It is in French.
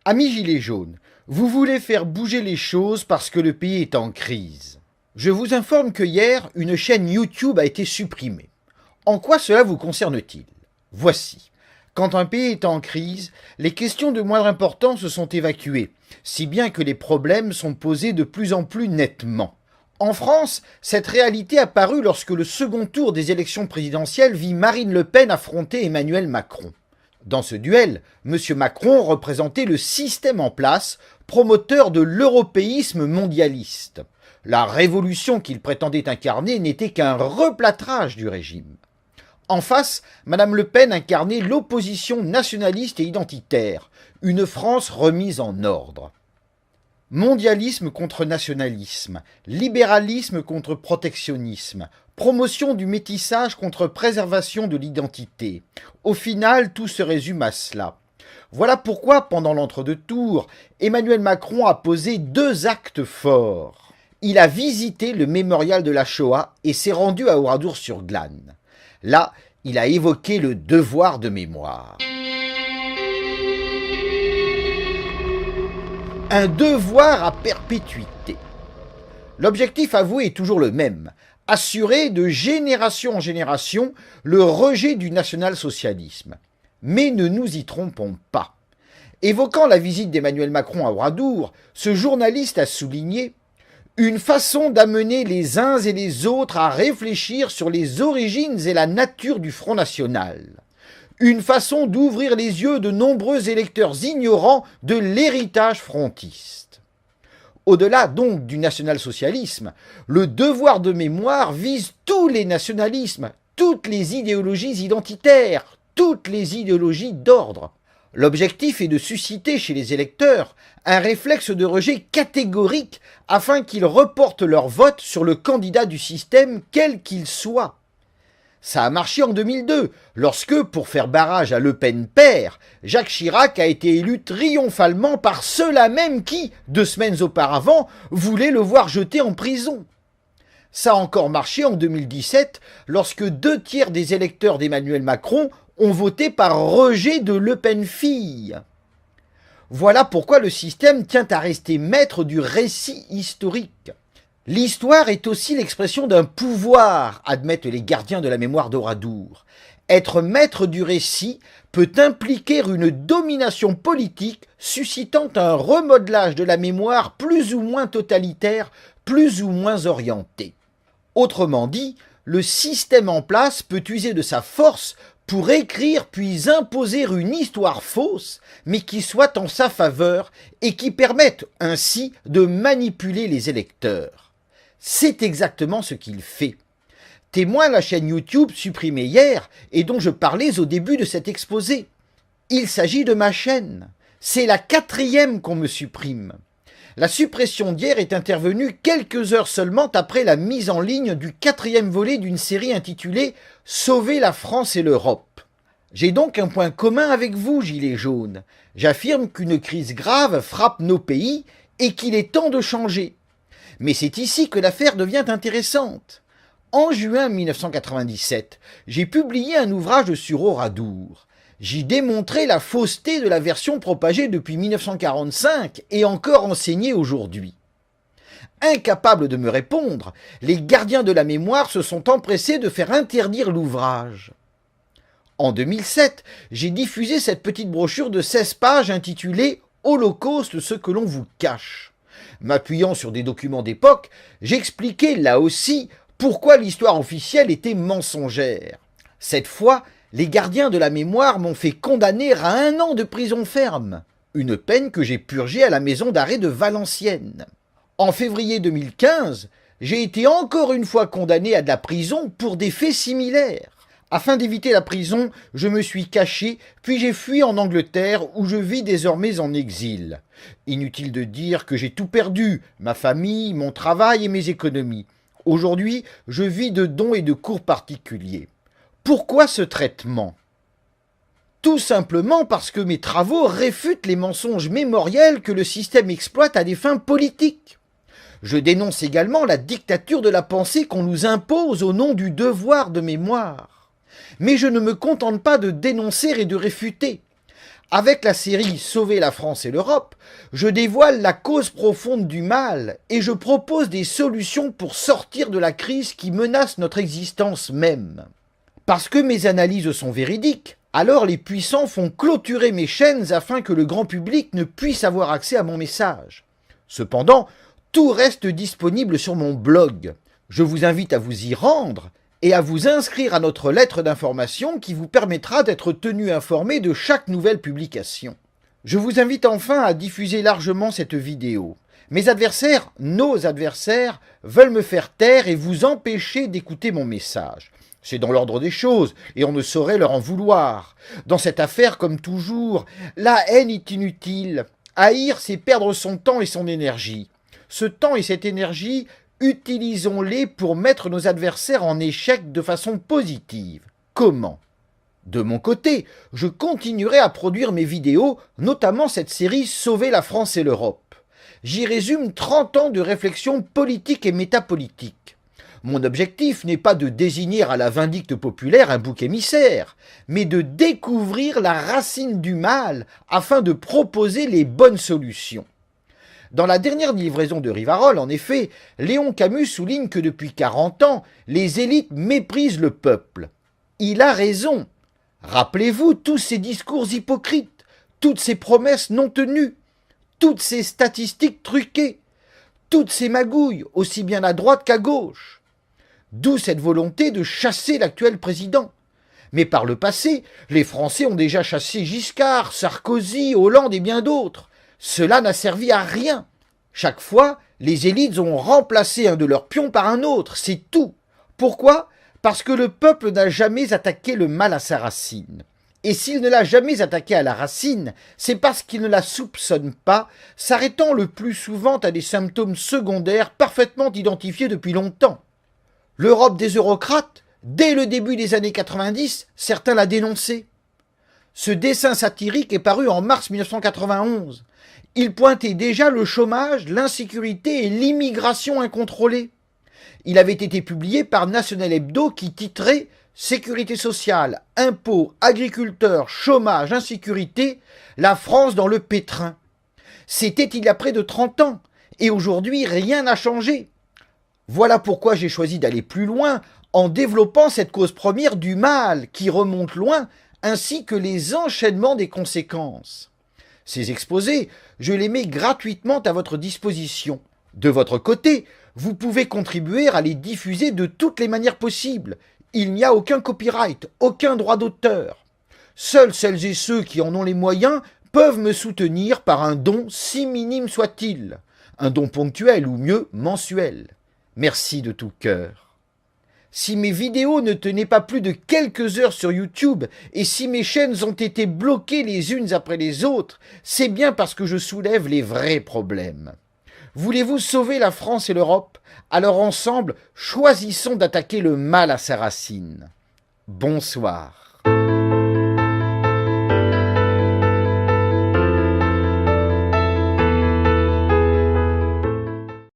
Amis gilets jaunes, vous voulez faire bouger les choses parce que le pays est en crise. Je vous informe que hier, une chaîne YouTube a été supprimée. En quoi cela vous concerne-t-il? Voici. Quand un pays est en crise, les questions de moindre importance sont évacuées, si bien que les problèmes sont posés de plus en plus nettement. En France, cette réalité apparut lorsque le second tour des élections présidentielles vit Marine Le Pen affronter Emmanuel Macron. Dans ce duel, M. Macron représentait le système en place, promoteur de l'européisme mondialiste. La révolution qu'il prétendait incarner n'était qu'un replâtrage du régime. En face, Mme Le Pen incarnait l'opposition nationaliste et identitaire, une France remise en ordre. Mondialisme contre nationalisme, libéralisme contre protectionnisme, promotion du métissage contre préservation de l'identité. Au final, tout se résume à cela. Voilà pourquoi, pendant l'entre-deux-tours, Emmanuel Macron a posé deux actes forts. Il a visité le mémorial de la Shoah et s'est rendu à Oradour-sur-Glane. Là, il a évoqué le devoir de mémoire. Un devoir à perpétuité. L'objectif avoué est toujours le même, assurer de génération en génération le rejet du national-socialisme. Mais ne nous y trompons pas. Évoquant la visite d'Emmanuel Macron à Oradour, ce journaliste a souligné une façon d'amener les uns et les autres à réfléchir sur les origines et la nature du Front National. Une façon d'ouvrir les yeux de nombreux électeurs ignorants de l'héritage frontiste. Au-delà donc du national-socialisme, le devoir de mémoire vise tous les nationalismes, toutes les idéologies identitaires, toutes les idéologies d'ordre. L'objectif est de susciter chez les électeurs un réflexe de rejet catégorique afin qu'ils reportent leur vote sur le candidat du système quel qu'il soit. Ça a marché en 2002, lorsque, pour faire barrage à Le Pen père, Jacques Chirac a été élu triomphalement par ceux-là même qui, 2 semaines auparavant, voulaient le voir jeté en prison. Ça a encore marché en 2017, lorsque 2/3 des électeurs d'Emmanuel Macron ont voté par rejet de Le Pen fille. Voilà pourquoi le système tient à rester maître du récit historique. L'histoire est aussi l'expression d'un pouvoir, admettent les gardiens de la mémoire d'Oradour. Être maître du récit peut impliquer une domination politique suscitant un remodelage de la mémoire plus ou moins totalitaire, plus ou moins orienté. Autrement dit, le système en place peut user de sa force pour écrire puis imposer une histoire fausse, mais qui soit en sa faveur et qui permette ainsi de manipuler les électeurs. C'est exactement ce qu'il fait. Témoin la chaîne YouTube supprimée hier et dont je parlais au début de cet exposé. Il s'agit de ma chaîne. C'est la 4e qu'on me supprime. La suppression d'hier est intervenue quelques heures seulement après la mise en ligne du 4e volet d'une série intitulée « Sauver la France et l'Europe ». J'ai donc un point commun avec vous, gilets jaunes. J'affirme qu'une crise grave frappe nos pays et qu'il est temps de changer. Mais c'est ici que l'affaire devient intéressante. En juin 1997, j'ai publié un ouvrage sur Oradour. J'y démontrais la fausseté de la version propagée depuis 1945 et encore enseignée aujourd'hui. Incapables de me répondre, les gardiens de la mémoire se sont empressés de faire interdire l'ouvrage. En 2007, j'ai diffusé cette petite brochure de 16 pages intitulée « Holocauste, ce que l'on vous cache ». M'appuyant sur des documents d'époque, j'expliquais là aussi pourquoi l'histoire officielle était mensongère. Cette fois, les gardiens de la mémoire m'ont fait condamner à 1 an de prison ferme, une peine que j'ai purgée à la maison d'arrêt de Valenciennes. En février 2015, j'ai été encore une fois condamné à de la prison pour des faits similaires. Afin d'éviter la prison, je me suis caché, puis j'ai fui en Angleterre où je vis désormais en exil. Inutile de dire que j'ai tout perdu, ma famille, mon travail et mes économies. Aujourd'hui, je vis de dons et de cours particuliers. Pourquoi ce traitement ? Tout simplement parce que mes travaux réfutent les mensonges mémoriels que le système exploite à des fins politiques. Je dénonce également la dictature de la pensée qu'on nous impose au nom du devoir de mémoire. Mais je ne me contente pas de dénoncer et de réfuter. Avec la série Sauver la France et l'Europe, je dévoile la cause profonde du mal et je propose des solutions pour sortir de la crise qui menace notre existence même. Parce que mes analyses sont véridiques, alors les puissants font clôturer mes chaînes afin que le grand public ne puisse avoir accès à mon message. Cependant, tout reste disponible sur mon blog. Je vous invite à vous y rendre et à vous inscrire à notre lettre d'information qui vous permettra d'être tenu informé de chaque nouvelle publication. Je vous invite enfin à diffuser largement cette vidéo. Mes adversaires, nos adversaires, veulent me faire taire et vous empêcher d'écouter mon message. C'est dans l'ordre des choses, et on ne saurait leur en vouloir. Dans cette affaire, comme toujours, la haine est inutile. Haïr, c'est perdre son temps et son énergie. Ce temps et cette énergie, utilisons-les pour mettre nos adversaires en échec de façon positive. Comment ? De mon côté, je continuerai à produire mes vidéos, notamment cette série Sauver la France et l'Europe. J'y résume 30 ans de réflexion politique et métapolitique. Mon objectif n'est pas de désigner à la vindicte populaire un bouc émissaire, mais de découvrir la racine du mal afin de proposer les bonnes solutions. Dans la dernière livraison de Rivarol, en effet, Léon Camus souligne que depuis 40 ans, les élites méprisent le peuple. Il a raison. Rappelez-vous tous ces discours hypocrites, toutes ces promesses non tenues, toutes ces statistiques truquées, toutes ces magouilles, aussi bien à droite qu'à gauche. D'où cette volonté de chasser l'actuel président. Mais par le passé, les Français ont déjà chassé Giscard, Sarkozy, Hollande et bien d'autres. Cela n'a servi à rien. Chaque fois, les élites ont remplacé un de leurs pions par un autre, c'est tout. Pourquoi ? Parce que le peuple n'a jamais attaqué le mal à sa racine. Et s'il ne l'a jamais attaqué à la racine, c'est parce qu'il ne la soupçonne pas, s'arrêtant le plus souvent à des symptômes secondaires parfaitement identifiés depuis longtemps. L'Europe des eurocrates, dès le début des années 90, certains l'a dénoncé. Ce dessin satirique est paru en mars 1991. Il pointait déjà le chômage, l'insécurité et l'immigration incontrôlée. Il avait été publié par National Hebdo qui titrait « Sécurité sociale, impôts, agriculteurs, chômage, insécurité, la France dans le pétrin ». C'était il y a près de 30 ans, et aujourd'hui rien n'a changé. Voilà pourquoi j'ai choisi d'aller plus loin en développant cette cause première du mal qui remonte loin, ainsi que les enchaînements des conséquences. Ces exposés, je les mets gratuitement à votre disposition. De votre côté, vous pouvez contribuer à les diffuser de toutes les manières possibles. Il n'y a aucun copyright, aucun droit d'auteur. Seuls celles et ceux qui en ont les moyens peuvent me soutenir par un don si minime soit-il. Un don ponctuel ou mieux mensuel. Merci de tout cœur. Si mes vidéos ne tenaient pas plus de quelques heures sur YouTube et si mes chaînes ont été bloquées les unes après les autres, c'est bien parce que je soulève les vrais problèmes. Voulez-vous sauver la France et l'Europe ? Alors ensemble, choisissons d'attaquer le mal à sa racine. Bonsoir.